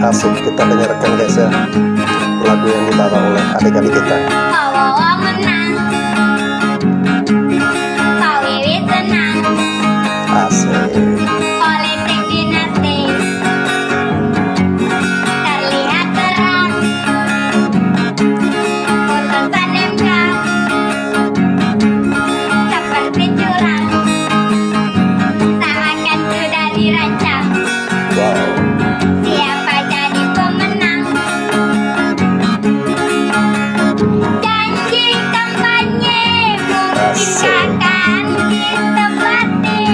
Asik, kita dengarkan guys ya, lagu yang dibawa oleh adik-adik kita. Asik. Politik dinasti terlihat terang, putusan MK seperti curang, seakan sudah dirancang. Wow. Siapa jadi pemenang? Janji kampanye mungkin akan ditepati.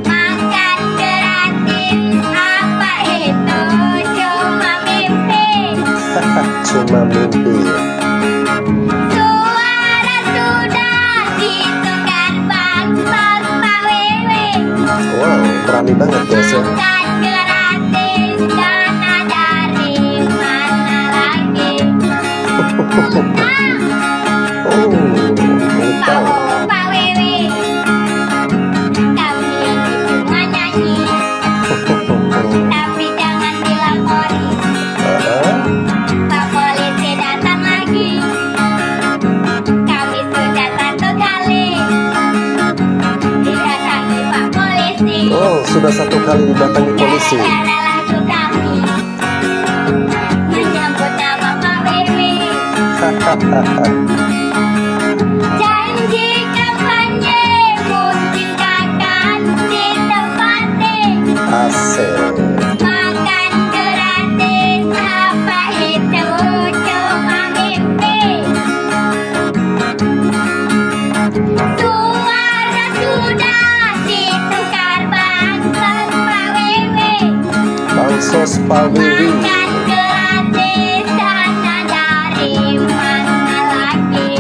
Makan gratis, apa itu cuma mimpi? Cuma mimpi. Suara sudah ditukar bansos Pak Wiwi. Wow, berani banget guys ya. Makan gratis, dana dari mana lagi? Oh, ini tahu. Pak Wiwi, kami cuma nyanyi, tapi jangan dilapori. Pak polisi datang lagi, kami sudah satu kali didatangi Pak polisi. Oh, sudah satu kali didatangi polisi. Gara-gara lagu kami menyambut nama Pak Wiwi. Janji kampanye mungkin akan ditepati. Asik. Makan gratis, apa itu cuma mimpi? Suara sudah ditukar bansos Pak Wiwi. Bansos Pak Wiwi. Makan gratis, dana dari mana lagi?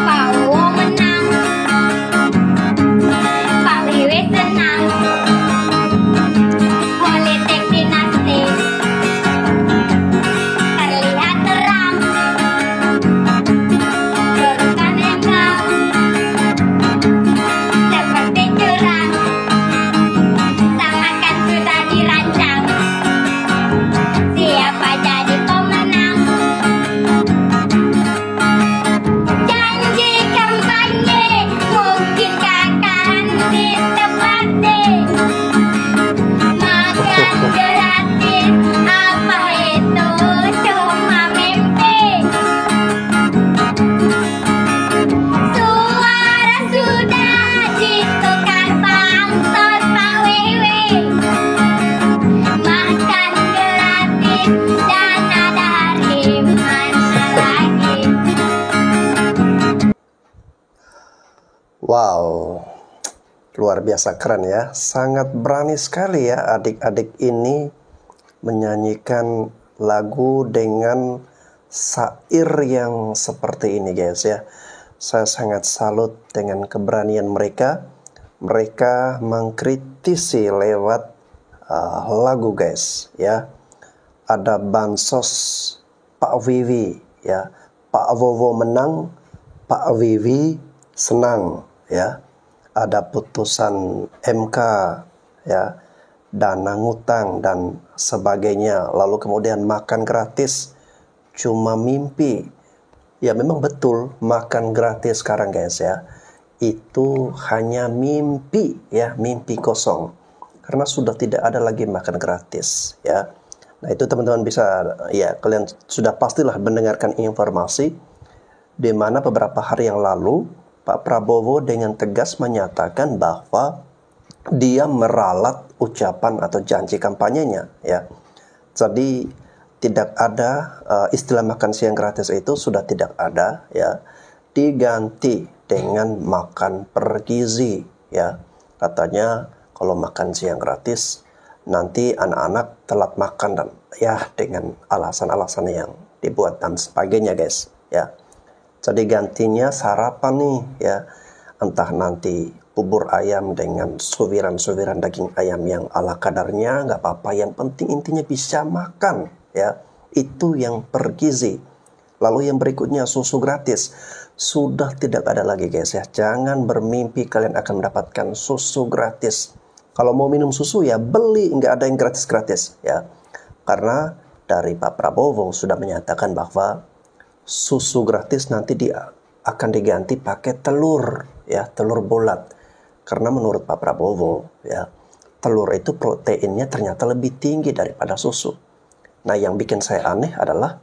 Pak Wo menang, Pak Wiwi senang. Politik dinasti terlihat terang, putusan MK seperti curang, seakan sudah dirancang. Siapa jadi pemenang? Janji kampanye mungkin akan ditepati. Makan gratis, apa itu cuma mimpi? Suara sudah ditukar bansos Pak Wiwi. Makan gratis, dana dari mana lagi? Wow, luar biasa keren ya. Sangat berani sekali ya adik-adik ini menyanyikan lagu dengan syair yang seperti ini guys ya. Saya sangat salut dengan keberanian mereka. Mereka mengkritisi lewat lagu guys ya. Ada bansos Pak Wiwi ya. Pak Wowo menang, Pak Wiwi senang ya. Ada putusan MK ya, dana ngutang dan sebagainya. Lalu kemudian makan gratis cuma mimpi. Ya memang betul, makan gratis sekarang guys ya, itu hanya mimpi ya, mimpi kosong. Karena sudah tidak ada lagi makan gratis ya. Nah itu teman-teman bisa ya, kalian sudah pastilah mendengarkan informasi di mana beberapa hari yang lalu Pak Prabowo dengan tegas menyatakan bahwa dia meralat ucapan atau janji kampanyenya ya. Jadi tidak ada istilah makan siang gratis, itu sudah tidak ada ya. Diganti dengan makan bergizi ya. Katanya kalau makan siang gratis nanti anak-anak telat makan dan ya dengan alasan-alasan yang dibuat dan sebagainya guys ya. Jadi gantinya sarapan nih ya. Entah nanti bubur ayam dengan suwiran-suwiran daging ayam yang ala kadarnya, nggak apa-apa, yang penting intinya bisa makan ya, itu yang bergizi. Lalu yang berikutnya susu gratis, sudah tidak ada lagi guys ya. Jangan bermimpi kalian akan mendapatkan susu gratis. Kalau mau minum susu ya beli, nggak ada yang gratis-gratis ya. Karena dari Pak Prabowo sudah menyatakan bahwa susu gratis nanti akan diganti pakai telur ya, telur bulat. Karena menurut Pak Prabowo ya, telur itu proteinnya ternyata lebih tinggi daripada susu. Nah, yang bikin saya aneh adalah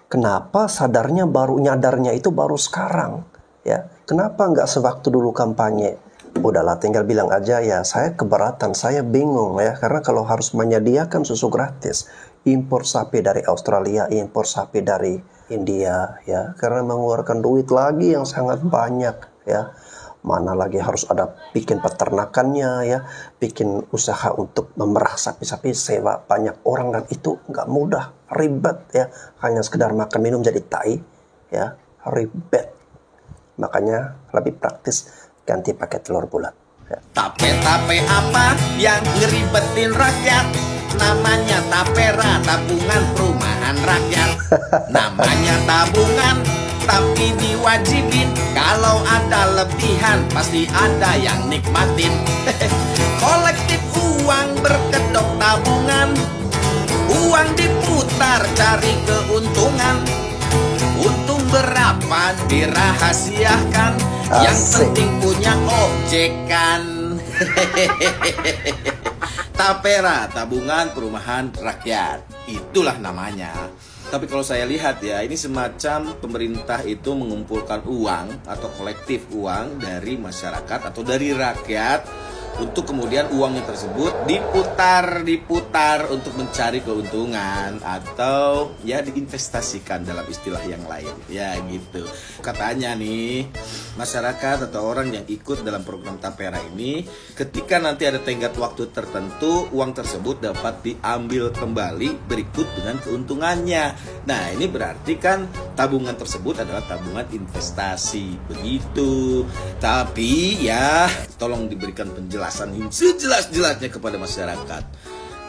kenapa nyadarnya itu baru sekarang ya? Kenapa nggak sewaktu dulu kampanye? Udahlah, tinggal bilang aja ya, saya keberatan, saya bingung ya, karena kalau harus menyediakan susu gratis, impor sapi dari Australia, impor sapi dari India ya, karena mengeluarkan duit lagi yang sangat banyak ya. Mana lagi harus ada bikin peternakannya ya, bikin usaha untuk memerah sapi-sapi, sewa banyak orang, dan itu nggak mudah, ribet ya. Hanya sekedar makan minum jadi tai ya, ribet. Makanya lebih praktis ganti pakai telur bulat ya. Tape-tape apa yang ngeribetin rakyat? Namanya tapera, tabungan perumahan rakyat. Namanya tabungan, tapi diwajibin. Kalau ada lebihan, pasti ada yang nikmatin. Kolektif uang berkedok tabungan, uang diputar cari keuntungan. Untung berapa dirahasiakan, yang penting punya objekan. Tapera, tabungan perumahan rakyat, itulah namanya. Tapi kalau saya lihat ya, ini semacam pemerintah itu mengumpulkan uang atau kolektif uang dari masyarakat atau dari rakyat, untuk kemudian uangnya tersebut diputar untuk mencari keuntungan, atau ya diinvestasikan dalam istilah yang lain ya gitu. Katanya nih, masyarakat atau orang yang ikut dalam program Tapera ini, ketika nanti ada tenggat waktu tertentu, uang tersebut dapat diambil kembali berikut dengan keuntungannya. Nah, ini berarti kan tabungan tersebut adalah tabungan investasi begitu. Tapi ya tolong diberikan penjelasan sejelas-jelasnya kepada masyarakat.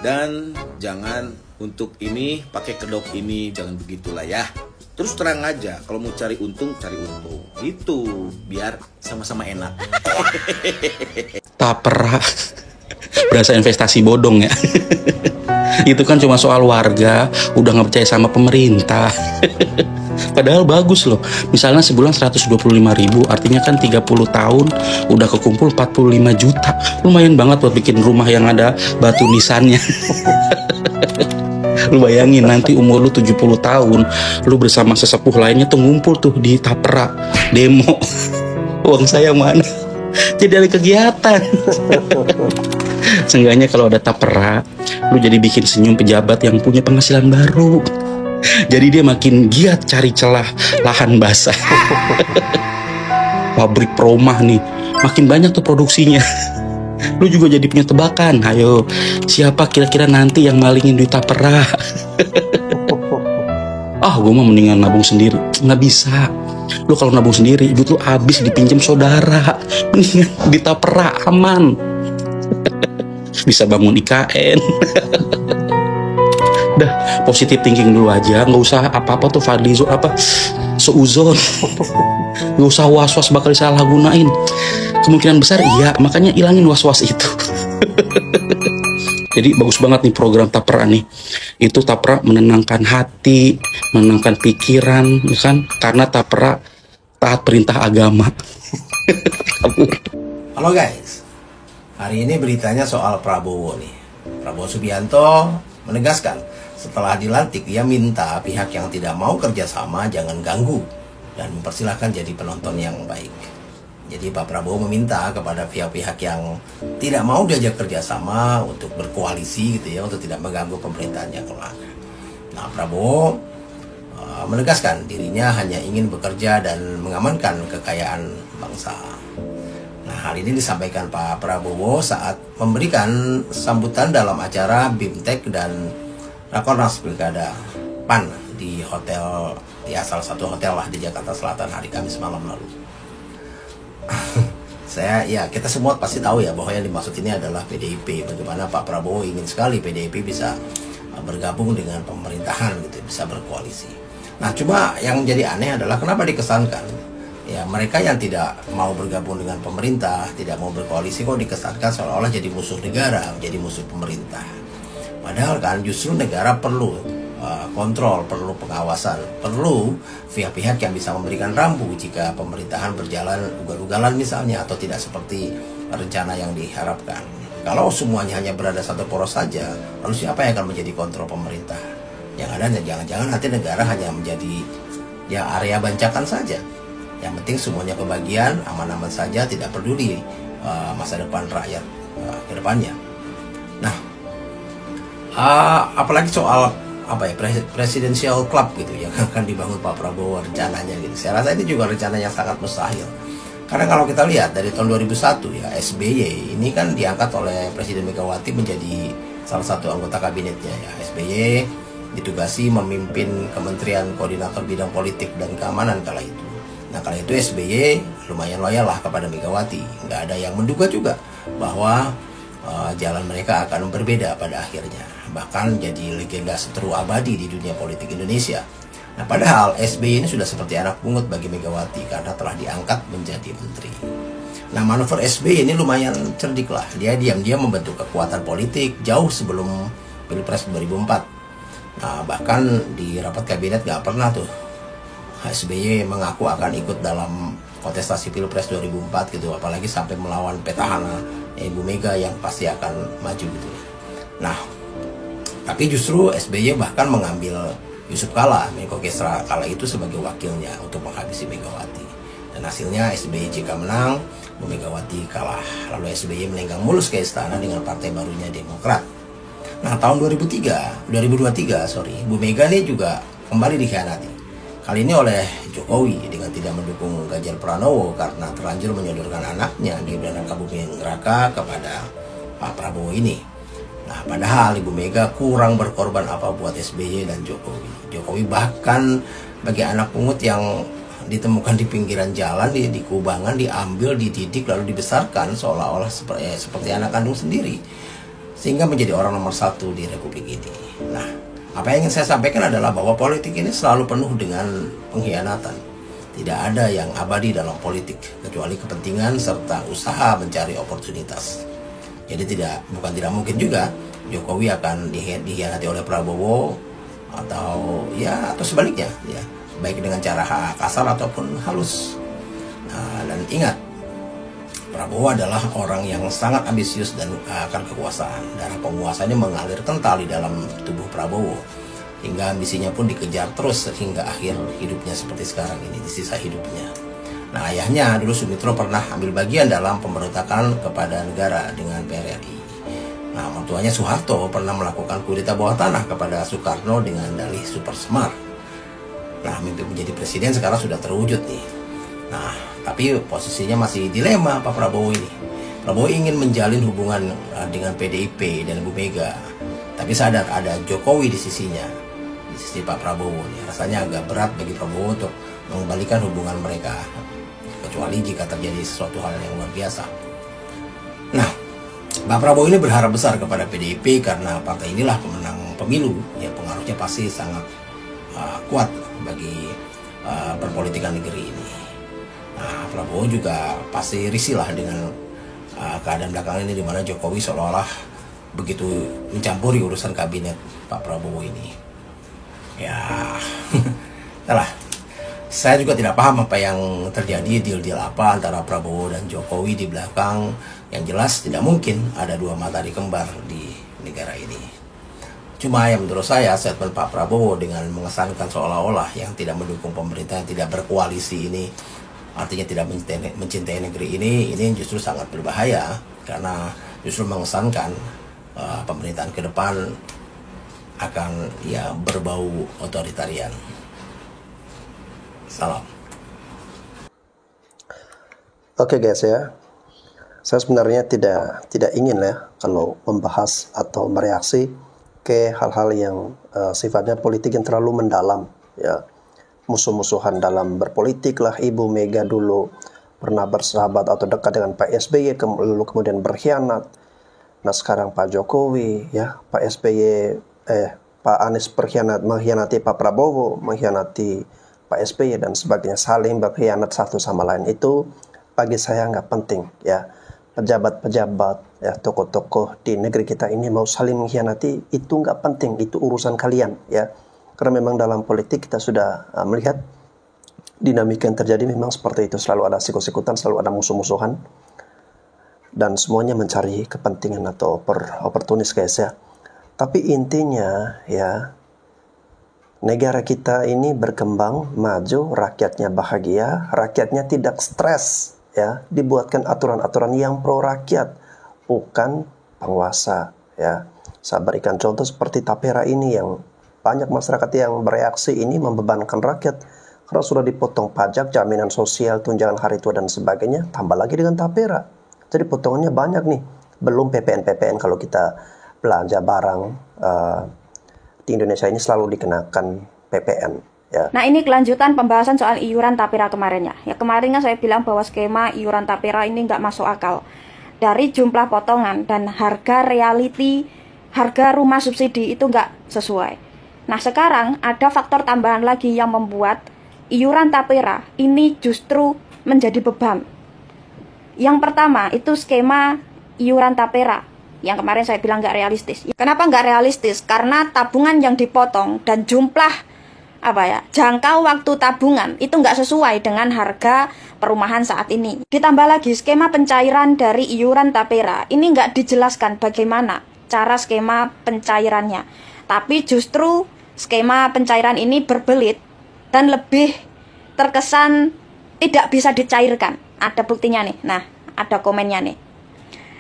Dan jangan untuk ini pakai kedok ini, jangan begitulah ya. Terus terang aja, kalau mau cari untung, cari untung. Itu biar sama-sama enak. Tapera berasa investasi bodong ya. Itu kan cuma soal warga udah nggak percaya sama pemerintah. Padahal bagus loh. Misalnya sebulan 125.000, artinya kan 30 tahun udah kekumpul 45 juta. Lumayan banget buat bikin rumah yang ada batu nisannya. Lu bayangin nanti umur lu 70 tahun, lu bersama sesepuh lainnya tuh ngumpul tuh di Tapera, demo. Uang saya mana? Jadi ada kegiatan. Seenggaknya kalau ada Tapera, lu jadi bikin senyum pejabat yang punya penghasilan baru. Jadi dia makin giat cari celah lahan basah. Pabrik peromah nih, makin banyak tuh produksinya. Lu juga jadi punya tebakan. Ayo, siapa kira-kira nanti yang malingin duit Tapera? Gue mah mendingan nabung sendiri. Nggak bisa. Lu kalau nabung sendiri, duit lu habis dipinjam saudara. Mendingan di Tapera, aman. Bisa bangun IKN. Udah, positive thinking dulu aja. Nggak usah apa-apa tuh seuzon. Nggak usah was-was bakal disalahgunain. Kemungkinan besar iya, makanya ilangin was-was itu. Jadi bagus banget nih program Tapera nih. Itu Tapera menenangkan hati, menenangkan pikiran, ya kan? Karena Tapera taat perintah agama. Halo guys, hari ini beritanya soal Prabowo nih. Prabowo Subianto menegaskan setelah dilantik, ia minta pihak yang tidak mau kerjasama jangan ganggu dan mempersilahkan jadi penonton yang baik. Jadi Pak Prabowo meminta kepada pihak-pihak yang tidak mau diajak kerjasama untuk berkoalisi gitu ya, untuk tidak mengganggu pemerintahan yang kelak. Nah, Prabowo menegaskan dirinya hanya ingin bekerja dan mengamankan kekayaan bangsa. Nah, hal ini disampaikan Pak Prabowo saat memberikan sambutan dalam acara BIMTEK dan Rakornas Pilkada PAN di hotel, ya salah satu hotel lah di Jakarta Selatan hari Kamis malam lalu. Kita semua pasti tahu ya bahwa yang dimaksud ini adalah PDIP. Bagaimana Pak Prabowo ingin sekali PDIP bisa bergabung dengan pemerintahan gitu, bisa berkoalisi. Nah, cuma yang jadi aneh adalah kenapa dikesankan ya mereka yang tidak mau bergabung dengan pemerintah, tidak mau berkoalisi kok dikesankan seolah-olah jadi musuh negara, jadi musuh pemerintah. Padahal kan justru negara perlu kontrol, perlu pengawasan, perlu pihak-pihak yang bisa memberikan rambu jika pemerintahan berjalan ugal-ugalan misalnya atau tidak seperti rencana yang diharapkan. Kalau semuanya hanya berada satu poros saja, lalu siapa yang akan menjadi kontrol pemerintah? Yang ada jangan-jangan nanti negara hanya menjadi ya area bancakan saja. Yang penting semuanya kebagian, aman-aman saja, tidak peduli masa depan rakyat ke depannya. Nah, apalagi soal presidential club gitu yang akan dibangun Pak Prabowo rencananya gitu. Saya rasa ini juga rencana yang sangat mustahil. Karena kalau kita lihat dari tahun 2001 ya, SBY ini kan diangkat oleh Presiden Megawati menjadi salah satu anggota kabinetnya ya. SBY ditugasi memimpin Kementerian Koordinator Bidang Politik dan Keamanan kala itu. Nah kala itu SBY lumayan loyal lah kepada Megawati. Nggak ada yang menduga juga bahwa jalan mereka akan berbeda pada akhirnya. Bahkan jadi legenda seteru abadi di dunia politik Indonesia. Nah padahal SBY ini sudah seperti anak pungut bagi Megawati karena telah diangkat menjadi menteri. Nah manuver SBY ini lumayan cerdik lah. Dia diam-diam membentuk kekuatan politik jauh sebelum Pilpres 2004. Nah bahkan di rapat kabinet gak pernah tuh SBY mengaku akan ikut dalam kontestasi Pilpres 2004 gitu. Apalagi sampai melawan petahana Ibu Mega yang pasti akan maju gitu. Nah tapi justru SBY bahkan mengambil Yusuf Kala, Menko Kesra kala itu sebagai wakilnya untuk menghabisi Megawati. Dan hasilnya SBY jika menang, Bu Megawati kalah. Lalu SBY melenggang mulus ke istana dengan partai barunya Demokrat. Nah tahun 2023, Bu Mega ini juga kembali dikhianati. Kali ini oleh Jokowi dengan tidak mendukung Ganjar Pranowo karena terlanjur menyodorkan anaknya Gibran Rakabuming Raka kepada Pak Prabowo ini. Nah, padahal Ibu Mega kurang berkorban apa buat SBY dan Jokowi. Jokowi bahkan bagi anak pungut yang ditemukan di pinggiran jalan, di kubangan, diambil, dididik, lalu dibesarkan seolah-olah seperti anak kandung sendiri. Sehingga menjadi orang nomor satu di Republik ini. Nah, apa yang ingin saya sampaikan adalah bahwa politik ini selalu penuh dengan pengkhianatan. Tidak ada yang abadi dalam politik, kecuali kepentingan serta usaha mencari oportunitas. Jadi bukan tidak mungkin juga Jokowi akan dikhianati oleh Prabowo atau sebaliknya ya, baik dengan cara kasar ataupun halus. Nah, dan ingat, Prabowo adalah orang yang sangat ambisius dan akan kekuasaan. Darah penguasa ini mengalir kental di dalam tubuh Prabowo hingga ambisinya pun dikejar terus hingga akhir hidupnya seperti sekarang ini, di sisa hidupnya. Nah ayahnya dulu Sumitro pernah ambil bagian dalam pemberontakan kepada negara dengan PRRI. Nah mertuanya Soeharto pernah melakukan kudeta bawah tanah kepada Soekarno dengan dalih super smart. Nah mimpi menjadi presiden sekarang sudah terwujud nih. Nah tapi posisinya masih dilema Pak Prabowo ini. Prabowo ingin menjalin hubungan dengan PDIP dan Bu Mega, tapi sadar ada Jokowi di sisinya, di sisi Pak Prabowo nih. Rasanya agak berat bagi Prabowo untuk mengembalikan hubungan mereka, kecuali jika terjadi sesuatu hal yang luar biasa. Nah, Pak Prabowo ini berharap besar kepada PDIP karena partai inilah pemenang pemilu. Ya, pengaruhnya pasti sangat kuat bagi perpolitikan negeri ini. Nah, Prabowo juga pasti risih lah dengan keadaan belakangan ini di mana Jokowi seolah-olah begitu mencampuri urusan kabinet Pak Prabowo ini. Ya, salah. Saya juga tidak paham apa yang terjadi, deal-deal apa antara Prabowo dan Jokowi di belakang. Yang jelas tidak mungkin ada dua matahari kembar di negara ini. Cuma yang menurut saya statement Pak Prabowo dengan mengesankan seolah-olah yang tidak mendukung pemerintah, yang tidak berkoalisi ini, artinya tidak mencintai negeri ini justru sangat berbahaya. Karena justru mengesankan pemerintahan ke depan akan ya berbau otoritarian. Salam. Oke guys ya, saya sebenarnya tidak ingin ya kalau membahas atau mereaksi ke hal-hal yang sifatnya politik yang terlalu mendalam ya. Musuh-musuhan dalam berpolitik lah. Ibu Mega dulu pernah bersahabat atau dekat dengan Pak SBY, lalu kemudian berkhianat. Nah sekarang Pak Jokowi ya, Pak Anies mengkhianati Pak Prabowo, mengkhianati Pak SBY dan sebagainya saling berkhianat satu sama lain, itu bagi saya nggak penting ya. Pejabat-pejabat ya, tokoh-tokoh di negeri kita ini mau saling mengkhianati, itu nggak penting, itu urusan kalian ya. Karena memang dalam politik kita sudah melihat dinamika yang terjadi memang seperti itu, selalu ada sikut-sikutan, selalu ada musuh-musuhan, dan semuanya mencari kepentingan atau oportunis guys ya. Tapi intinya ya, negara kita ini berkembang, maju, rakyatnya bahagia, rakyatnya tidak stres ya, dibuatkan aturan-aturan yang pro rakyat, bukan penguasa ya. Saya berikan contoh seperti Tapera ini, yang banyak masyarakat yang bereaksi ini membebankan rakyat karena sudah dipotong pajak, jaminan sosial, tunjangan hari tua dan sebagainya, tambah lagi dengan Tapera. Jadi potongannya banyak nih, belum PPN kalau kita belanja barang di Indonesia ini selalu dikenakan PPN ya. Nah, ini kelanjutan pembahasan soal iuran Tapera kemarin ya. Ya, kemarin kan saya bilang bahwa skema iuran Tapera ini nggak masuk akal. Dari jumlah potongan dan harga reality, harga rumah subsidi itu nggak sesuai. Nah, sekarang ada faktor tambahan lagi yang membuat iuran Tapera ini justru menjadi beban. Yang pertama itu skema iuran Tapera yang kemarin saya bilang nggak realistis. Kenapa nggak realistis? Karena tabungan yang dipotong dan jumlah jangka waktu tabungan itu nggak sesuai dengan harga perumahan saat ini. Ditambah lagi skema pencairan dari iuran Tapera ini nggak dijelaskan bagaimana cara skema pencairannya. Tapi justru skema pencairan ini berbelit dan lebih terkesan tidak bisa dicairkan. Ada buktinya nih. Nah, ada komennya nih.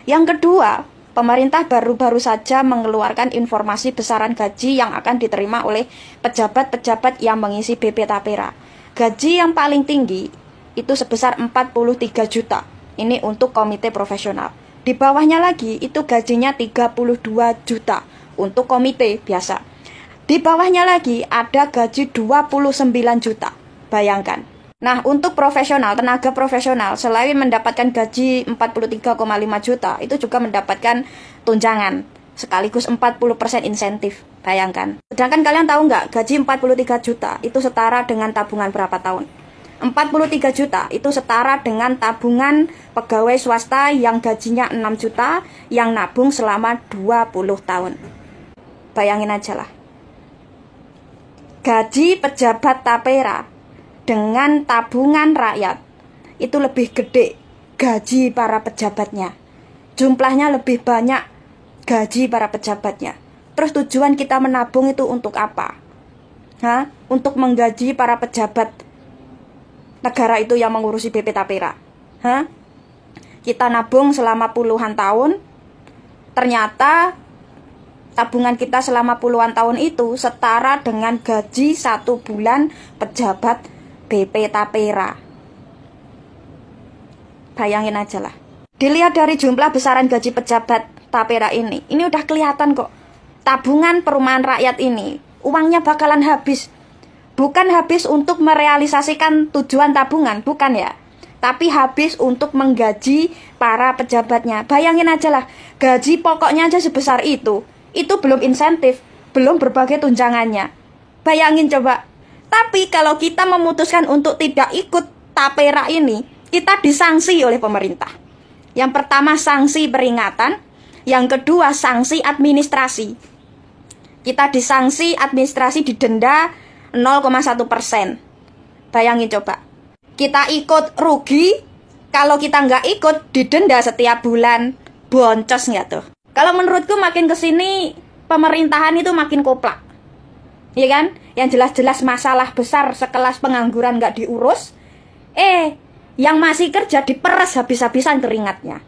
Yang kedua, pemerintah baru-baru saja mengeluarkan informasi besaran gaji yang akan diterima oleh pejabat-pejabat yang mengisi BP Tapera. Gaji yang paling tinggi itu sebesar 43 juta. Ini untuk komite profesional. Di bawahnya lagi itu gajinya 32 juta untuk komite biasa. Di bawahnya lagi ada gaji 29 juta. Bayangkan. Nah, untuk profesional, tenaga profesional, selain mendapatkan gaji 43,5 juta, itu juga mendapatkan tunjangan, sekaligus 40% insentif. Bayangkan. Sedangkan kalian tahu nggak, gaji 43 juta itu setara dengan tabungan berapa tahun? 43 juta itu setara dengan tabungan pegawai swasta yang gajinya 6 juta, yang nabung selama 20 tahun. Bayangin aja lah. Gaji pejabat Tapera dengan tabungan rakyat itu lebih gede gaji para pejabatnya, jumlahnya lebih banyak gaji para pejabatnya. Terus tujuan kita menabung itu untuk apa? Untuk menggaji para pejabat negara itu yang mengurusi BP Tapera. Kita nabung selama puluhan tahun, ternyata tabungan kita selama puluhan tahun itu setara dengan gaji 1 bulan pejabat BP Tapera. Bayangin aja lah. Dilihat dari jumlah besaran gaji pejabat Tapera ini udah kelihatan kok. Tabungan perumahan rakyat ini uangnya bakalan habis. Bukan habis untuk merealisasikan tujuan tabungan, bukan ya. Tapi habis untuk menggaji para pejabatnya. Bayangin aja lah, gaji pokoknya aja sebesar itu belum insentif, belum berbagai tunjangannya. Bayangin coba. Tapi kalau kita memutuskan untuk tidak ikut Tapera ini, kita disanksi oleh pemerintah. Yang pertama sanksi peringatan, yang kedua sanksi administrasi. Kita disanksi administrasi, didenda 0,1%. Bayangin coba. Kita ikut rugi, kalau kita nggak ikut didenda setiap bulan. Boncos nggak tuh? Kalau menurutku makin kesini pemerintahan itu makin koplak. Iya kan? Yang jelas-jelas masalah besar sekelas pengangguran nggak diurus, yang masih kerja diperes habis-habisan keringatnya.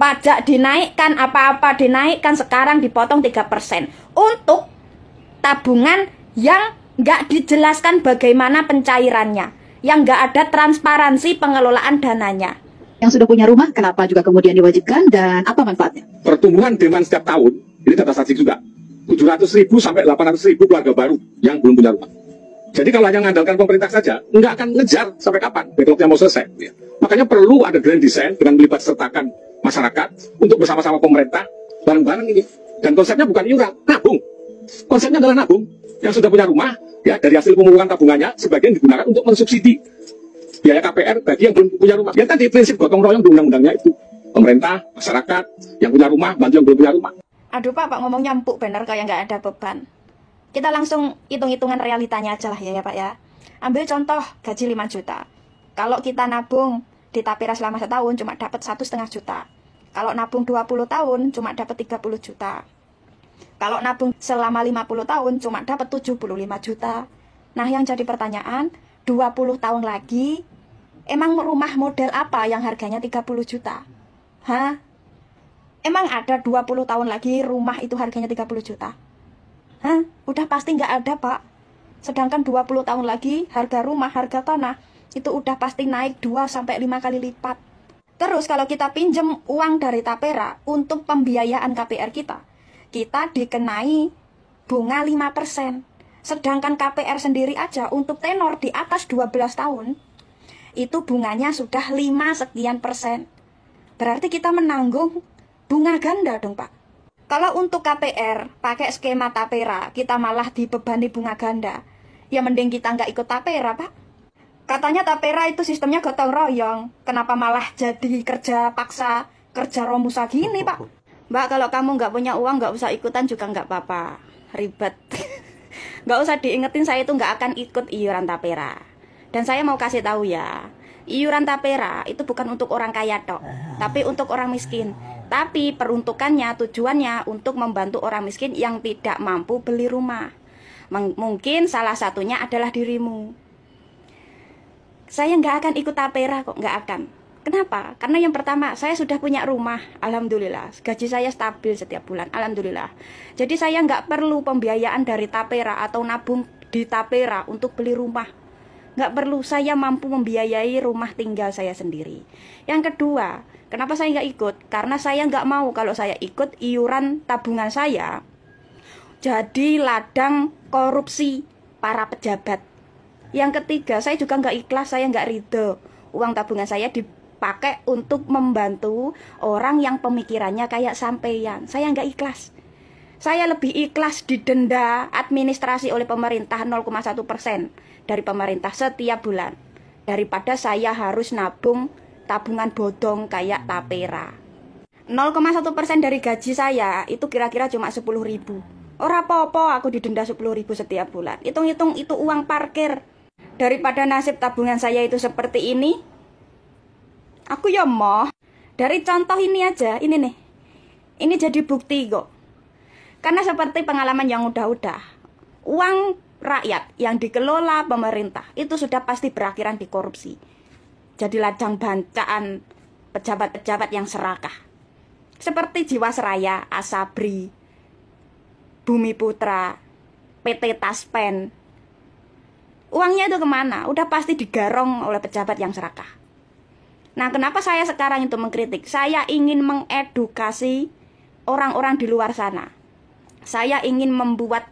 Pajak dinaikkan, apa-apa dinaikkan, sekarang dipotong 3%. Untuk tabungan yang nggak dijelaskan bagaimana pencairannya, yang nggak ada transparansi pengelolaan dananya. Yang sudah punya rumah, kenapa juga kemudian diwajibkan dan apa manfaatnya? Pertumbuhan demand setiap tahun, ini data statistik juga, 700.000 sampai 800.000 keluarga baru yang belum punya rumah. Jadi kalau hanya mengandalkan pemerintah saja, nggak akan ngejar sampai kapan backlognya mau selesai. Ya. Makanya perlu ada grand design dengan melibat sertakan masyarakat untuk bersama-sama pemerintah bareng-bareng ini. Dan konsepnya bukan iuran, nabung. Konsepnya adalah nabung. Yang sudah punya rumah, ya dari hasil pemungutan tabungannya, sebagian digunakan untuk mensubsidi biaya KPR bagi yang belum punya rumah. Ya tadi prinsip gotong royong di undang-undangnya itu. Pemerintah, masyarakat, yang punya rumah, bantu yang belum punya rumah. Aduh Pak ngomongnya empuk bener kayak nggak ada beban. Kita langsung hitung-hitungan realitanya aja lah ya Pak ya. Ambil contoh gaji 5 juta. Kalau kita nabung di Tapera selama setahun cuma dapat 1,5 juta. Kalau nabung 20 tahun cuma dapat 30 juta. Kalau nabung selama 50 tahun cuma dapat 75 juta. Nah yang jadi pertanyaan, 20 tahun lagi emang rumah model apa yang harganya 30 juta? Hah? Emang ada 20 tahun lagi rumah itu harganya 30 juta? Hah? Udah pasti nggak ada Pak. Sedangkan 20 tahun lagi harga rumah, harga tanah itu udah pasti naik 2-5 kali lipat. Terus kalau kita pinjem uang dari Tapera untuk pembiayaan KPR kita dikenai bunga 5%. Sedangkan KPR sendiri aja untuk tenor di atas 12 tahun itu bunganya sudah 5 sekian persen. Berarti kita menanggung bunga ganda dong Pak. Kalau untuk KPR pakai skema Tapera kita malah dibebani bunga ganda. Ya mending kita nggak ikut Tapera Pak. Katanya Tapera itu sistemnya gotong royong. Kenapa malah jadi kerja paksa, kerja romusa gini Pak? Mbak kalau kamu nggak punya uang nggak usah ikutan juga nggak apa-apa. Ribet. Nggak usah diingetin saya itu nggak akan ikut iuran Tapera. Dan saya mau kasih tahu ya, iuran Tapera itu bukan untuk orang kaya tok, tapi untuk orang miskin. Tapi peruntukannya, tujuannya untuk membantu orang miskin yang tidak mampu beli rumah. Mungkin salah satunya adalah dirimu. Saya nggak akan ikut Tapera kok, nggak akan. Kenapa? Karena yang pertama, saya sudah punya rumah, alhamdulillah. Gaji saya stabil setiap bulan, alhamdulillah. Jadi saya nggak perlu pembiayaan dari Tapera atau nabung di Tapera untuk beli rumah. Nggak perlu, saya mampu membiayai rumah tinggal saya sendiri. Yang kedua, kenapa saya nggak ikut? Karena saya nggak mau kalau saya ikut iuran tabungan saya jadi ladang korupsi para pejabat. Yang ketiga, saya juga nggak ikhlas, saya nggak ridho uang tabungan saya dipakai untuk membantu orang yang pemikirannya kayak sampeyan. Saya nggak ikhlas. Saya lebih ikhlas didenda administrasi oleh pemerintah 0,1% dari pemerintah setiap bulan daripada saya harus nabung tabungan bodong kayak Tapera. 0,1% dari gaji saya itu kira-kira cuma 10.000. Ora apa-apa aku didenda 10.000 setiap bulan. Hitung-hitung itu uang parkir. Daripada nasib tabungan saya itu seperti ini, aku ya mau. Dari contoh ini aja, ini nih. Ini jadi bukti kok. Karena seperti pengalaman yang udah-udah, uang rakyat yang dikelola pemerintah itu sudah pasti berakhiran di korupsi. Jadi ladang bancaan pejabat-pejabat yang serakah. Seperti Jiwasraya, Asabri, Bumi Putra, PT Taspen. Uangnya itu kemana? Udah pasti digarong oleh pejabat yang serakah. Nah, kenapa saya sekarang itu mengkritik? Saya ingin mengedukasi orang-orang di luar sana. Saya ingin membuat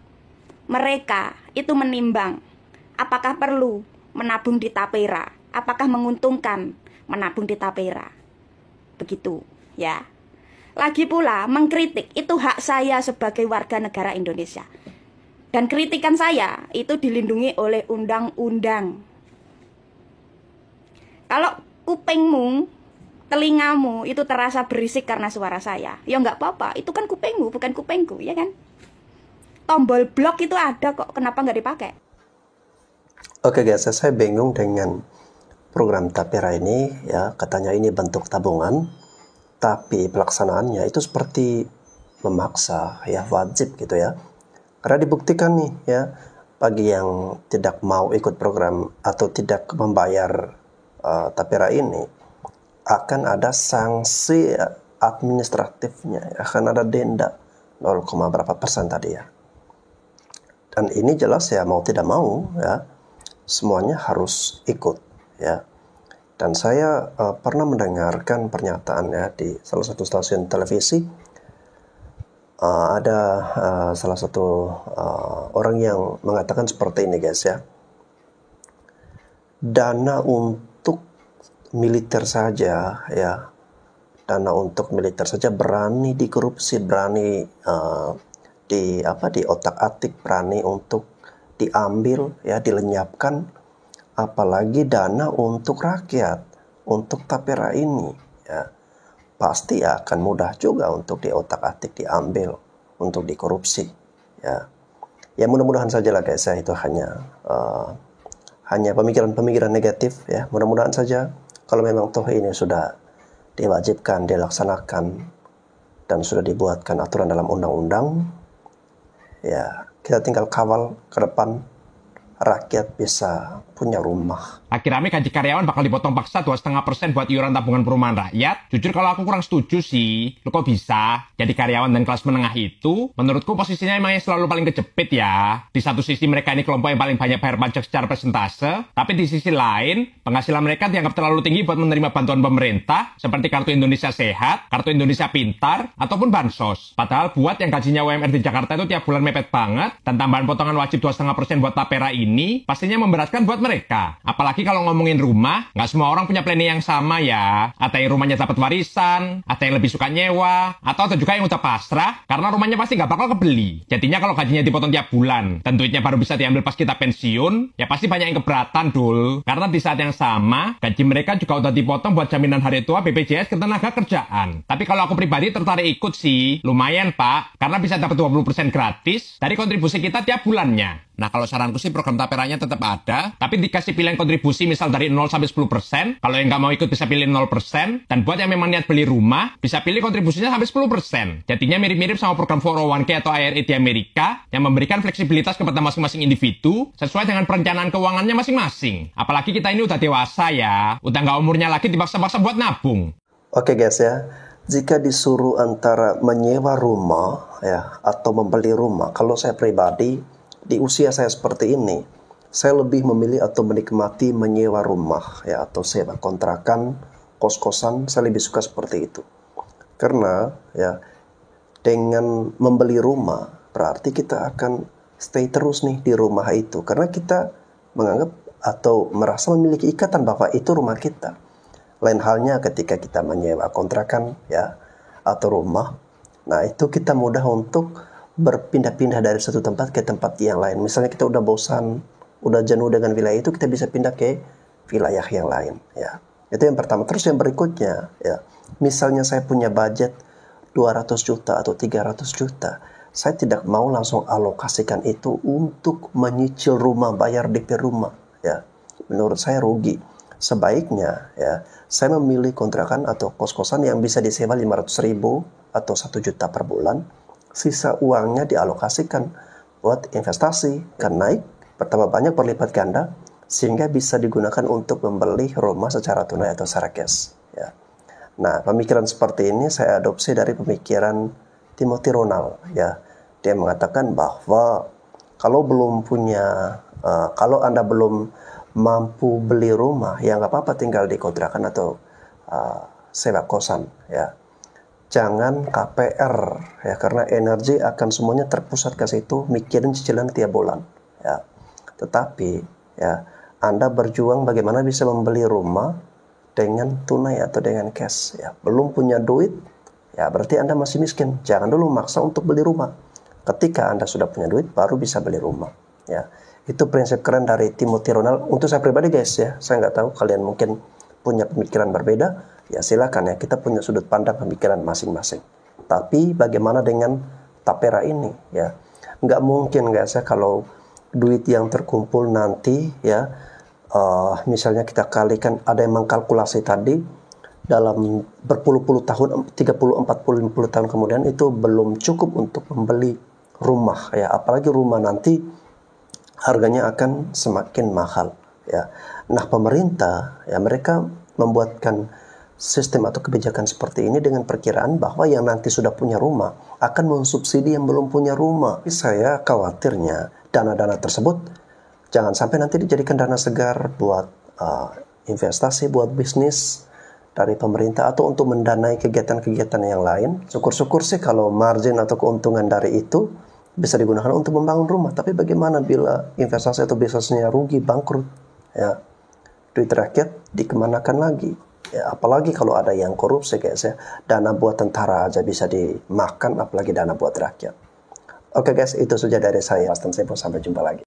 mereka itu menimbang apakah perlu menabung di Tapera, apakah menguntungkan menabung di Tapera. Begitu, ya. Lagi pula, mengkritik itu hak saya sebagai warga negara Indonesia. Dan kritikan saya itu dilindungi oleh undang-undang. Kalau kupingmu, telingamu itu terasa berisik karena suara saya, ya nggak apa-apa, itu kan kupingmu, bukan kupingku, ya kan? Tombol blok itu ada kok, kenapa nggak dipakai? Oke guys, saya bingung dengan program Tapera ini, ya katanya ini bentuk tabungan, tapi pelaksanaannya itu seperti memaksa, ya wajib gitu ya. Karena dibuktikan nih ya, bagi yang tidak mau ikut program atau tidak membayar Tapera ini, akan ada sanksi administratifnya, akan ada denda 0, berapa persen tadi ya. Dan ini jelas ya, mau tidak mau ya, semuanya harus ikut ya. Dan saya pernah mendengarkan pernyataan ya di salah satu stasiun televisi, ada salah satu orang yang mengatakan seperti ini guys ya, dana untuk militer saja ya, dana untuk militer saja berani dikorupsi, berani di otak-atik, berani untuk diambil, ya, dilenyapkan, apalagi dana untuk rakyat, untuk tapera ini, ya, pasti akan mudah juga untuk diotak-atik, diambil, untuk dikorupsi, ya. Ya mudah-mudahan saja lah guys, ya, itu hanya pemikiran-pemikiran negatif, ya. Mudah-mudahan saja kalau memang toh ini sudah diwajibkan, dilaksanakan, dan sudah dibuatkan aturan dalam undang-undang, ya kita tinggal kawal ke depan, rakyat bisa punya rumah. Akhirnya gaji karyawan bakal dipotong paksa 2,5% buat iuran tabungan perumahan rakyat. Jujur kalau aku kurang setuju sih. Lu kok bisa? Jadi karyawan dan kelas menengah itu, menurutku posisinya emangnya selalu paling kejepit ya. Di satu sisi mereka ini kelompok yang paling banyak bayar pajak secara persentase, tapi di sisi lain, penghasilan mereka dianggap terlalu tinggi buat menerima bantuan pemerintah, seperti Kartu Indonesia Sehat, Kartu Indonesia Pintar, ataupun Bansos. Padahal buat yang gajinya UMR di Jakarta itu tiap bulan mepet banget, dan tambahan potongan wajib 2,5% buat tapera ini, pastinya memberatkan buat mereka. Apalagi kalau ngomongin rumah, nggak semua orang punya planning yang sama ya. Ada yang rumahnya dapat warisan, ada yang lebih suka nyewa, atau ada juga yang udah pasrah, karena rumahnya pasti nggak bakal kebeli. Jadinya kalau gajinya dipotong tiap bulan, dan duitnya baru bisa diambil pas kita pensiun, ya pasti banyak yang keberatan dul. Karena di saat yang sama, gaji mereka juga udah dipotong buat jaminan hari tua BPJS ketenaga kerjaan. Tapi kalau aku pribadi tertarik ikut sih, lumayan pak, karena bisa dapat 20% gratis dari kontribusi kita tiap bulannya. Nah kalau saranku sih program taperanya tetap ada, tapi dikasih pilihan kontribusi misal dari 0 sampai 10%, kalau yang nggak mau ikut bisa pilih 0%, dan buat yang memang niat beli rumah, bisa pilih kontribusinya sampai 10%. Jadinya mirip-mirip sama program 401k atau IRA di Amerika, yang memberikan fleksibilitas kepada masing-masing individu, sesuai dengan perencanaan keuangannya masing-masing. Apalagi kita ini udah dewasa ya, udah nggak umurnya lagi dipaksa-paksa buat nabung. Oke guys ya, jika disuruh antara menyewa rumah, ya, atau membeli rumah, kalau saya pribadi, di usia saya seperti ini, saya lebih memilih atau menikmati menyewa rumah, ya, atau sewa kontrakan, kos-kosan. Saya lebih suka seperti itu. Karena ya dengan membeli rumah berarti kita akan stay terus nih di rumah itu. Karena kita menganggap atau merasa memiliki ikatan bahwa itu rumah kita. Lain halnya ketika kita menyewa kontrakan, ya, atau rumah. Nah itu kita mudah untuk berpindah-pindah dari satu tempat ke tempat yang lain. Misalnya kita udah bosan, udah jenuh dengan wilayah itu, kita bisa pindah ke wilayah yang lain, ya. Itu yang pertama. Terus yang berikutnya, ya, misalnya saya punya budget 200 juta atau 300 juta, saya tidak mau langsung alokasikan itu untuk menyicil rumah, bayar DP rumah, ya. Menurut saya rugi. Sebaiknya, ya, saya memilih kontrakan atau kos-kosan yang bisa disewa 500.000 atau 1 juta per bulan. Sisa uangnya dialokasikan buat investasi, kan naik, pertama banyak berlipat ganda, sehingga bisa digunakan untuk membeli rumah secara tunai atau secara cash, ya. Nah, pemikiran seperti ini saya adopsi dari pemikiran Timothy Ronald, ya. Dia mengatakan bahwa kalau Anda belum mampu beli rumah, ya nggak apa-apa tinggal di kontrakan atau sewa kosan, ya. Jangan KPR, ya, karena energi akan semuanya terpusat ke situ, mikirin cicilan tiap bulan, ya. Tetapi, ya, Anda berjuang bagaimana bisa membeli rumah dengan tunai atau dengan cash, ya. Belum punya duit, ya berarti Anda masih miskin. Jangan dulu maksa untuk beli rumah. Ketika Anda sudah punya duit, baru bisa beli rumah, ya. Itu prinsip keren dari Timothy Ronald. Untuk saya pribadi guys, ya, saya nggak tahu kalian mungkin punya pemikiran berbeda. Ya silakan, ya, kita punya sudut pandang pemikiran masing-masing. Tapi bagaimana dengan tapera ini, ya? Nggak mungkin guys, ya, kalau duit yang terkumpul nanti, ya, misalnya kita kalikan, ada yang mengkalkulasi tadi, dalam berpuluh-puluh tahun, 30, 40, 50 tahun kemudian, itu belum cukup untuk membeli rumah, ya. Apalagi rumah nanti harganya akan semakin mahal, ya. Nah pemerintah, ya, mereka membuatkan sistem atau kebijakan seperti ini dengan perkiraan bahwa yang nanti sudah punya rumah akan mensubsidi yang belum punya rumah. Saya khawatirnya dana-dana tersebut jangan sampai nanti dijadikan dana segar buat investasi, buat bisnis dari pemerintah atau untuk mendanai kegiatan-kegiatan yang lain. Syukur-syukur sih kalau margin atau keuntungan dari itu bisa digunakan untuk membangun rumah. Tapi bagaimana bila investasi atau bisnisnya rugi, bangkrut, ya, duit rakyat dikemanakan lagi? Ya, apalagi kalau ada yang korupsi guys, ya. Dana buat tentara aja bisa dimakan, apalagi dana buat rakyat. Oke guys, itu saja dari saya. Sampai jumpa lagi.